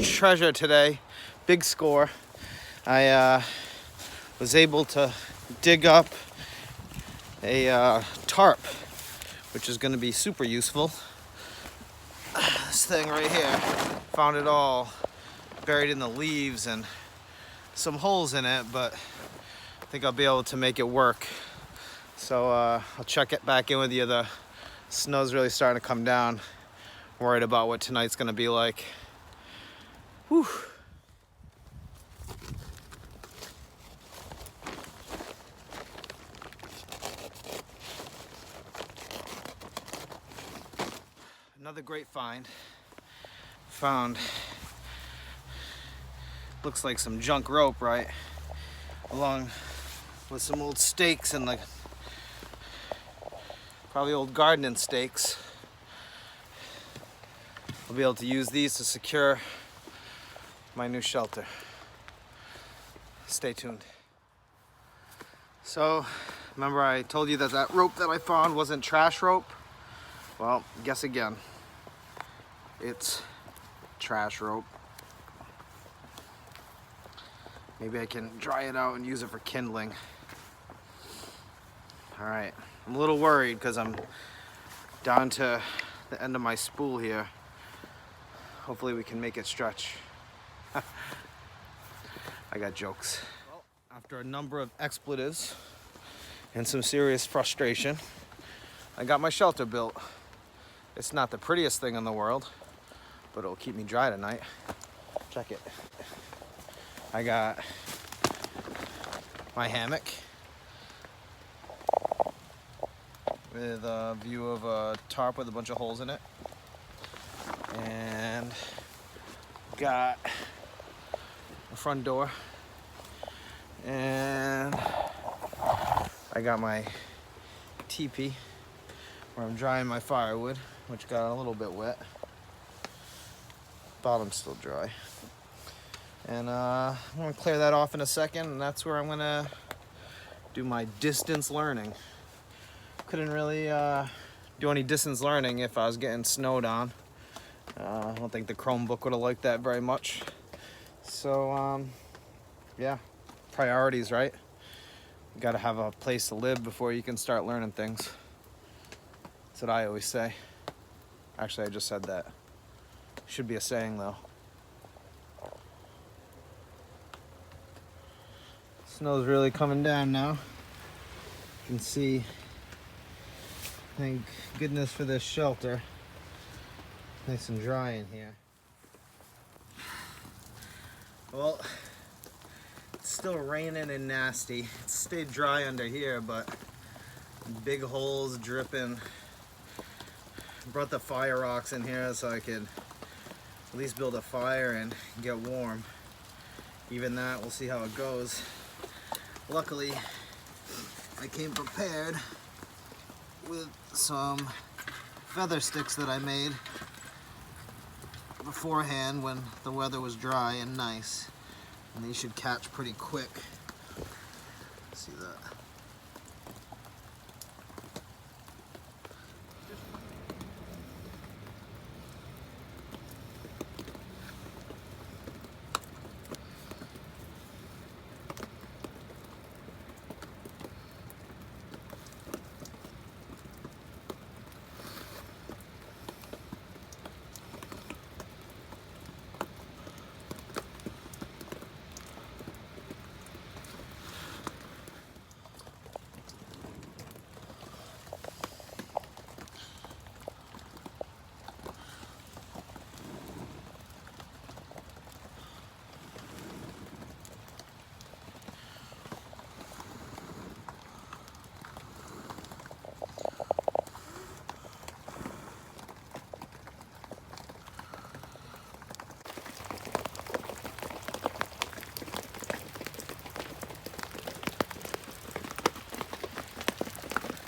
treasure today. Big score. I was able to dig up a tarp, which is going to be super useful. This thing right here, found it all buried in the leaves and some holes in it, but I think I'll be able to make it work. So I'll check it back in with you. The snow's really starting to come down. Worried about what tonight's going to be like. Whew. Another great find. Found, looks like some junk rope, right? Along with some old stakes and like probably old gardening stakes. I'll be able to use these to secure my new shelter. Stay tuned. So, remember I told you that that rope that I found wasn't trash rope? Well, guess again. It's trash rope. Maybe I can dry it out and use it for kindling. All right, I'm a little worried because I'm down to the end of my spool here. Hopefully we can make it stretch. I got jokes. Well, after a number of expletives and some serious frustration, I got my shelter built. It's not the prettiest thing in the world, but it'll keep me dry tonight. Check it. I got my hammock with a view of a tarp with a bunch of holes in it. And got a front door. And I got my teepee where I'm drying my firewood, which got a little bit wet. Bottom's still dry. And I'm gonna clear that off in a second, and that's where I'm gonna do my distance learning. Couldn't really do any distance learning if I was getting snowed on. I don't think the Chromebook would have liked that very much. So, yeah, priorities, right? You gotta have a place to live before you can start learning things. That's what I always say. Actually, I just said that. Should be a saying, though. Snow's really coming down now. You can see, thank goodness for this shelter. Nice and dry in here. Well, it's still raining and nasty. It stayed dry under here, but big holes dripping. Brought the fire rocks in here so I could at least build a fire and get warm. Even that, we'll see how it goes. Luckily, I came prepared with some feather sticks that I made beforehand when the weather was dry and nice. And these should catch pretty quick. See that?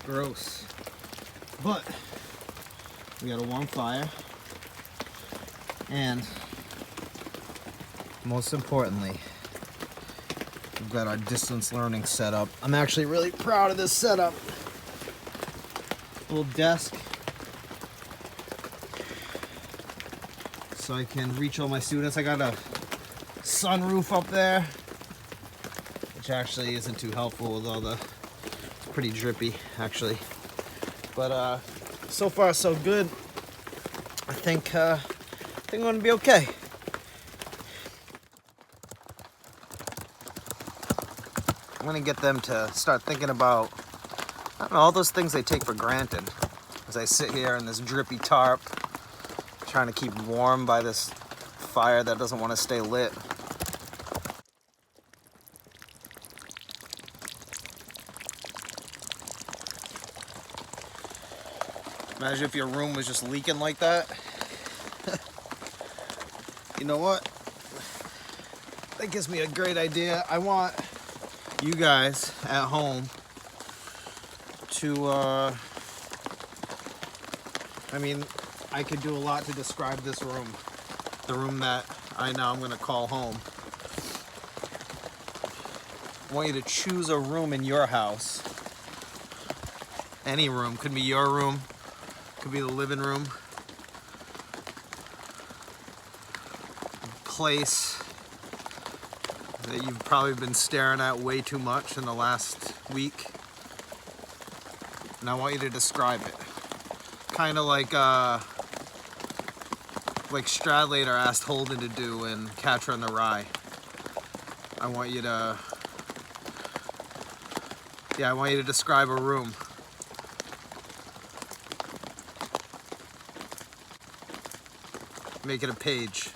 Gross. But we got a warm fire, and most importantly, we've got our distance learning setup. I'm actually really proud of this setup. Little desk, so I can reach all my students. I got a sunroof up there, which actually isn't too helpful with all the, it's pretty drippy actually. But so far so good. I think I'm gonna be okay. I'm gonna get them to start thinking about, I don't know, all those things they take for granted. As I sit here in this drippy tarp, trying to keep warm by this fire that doesn't want to stay lit. Imagine if your room was just leaking like that. You know what? That gives me a great idea. I want you guys at home to, I mean, I could do a lot to describe this room. The room that I now I'm gonna call home. I want you to choose a room in your house. Any room, could be your room, could be the living room. Place that you've probably been staring at way too much in the last week. And I want you to describe it. Kind of like Stradlater asked Holden to do in Catcher in the Rye. I want you to describe a room. Make it a page.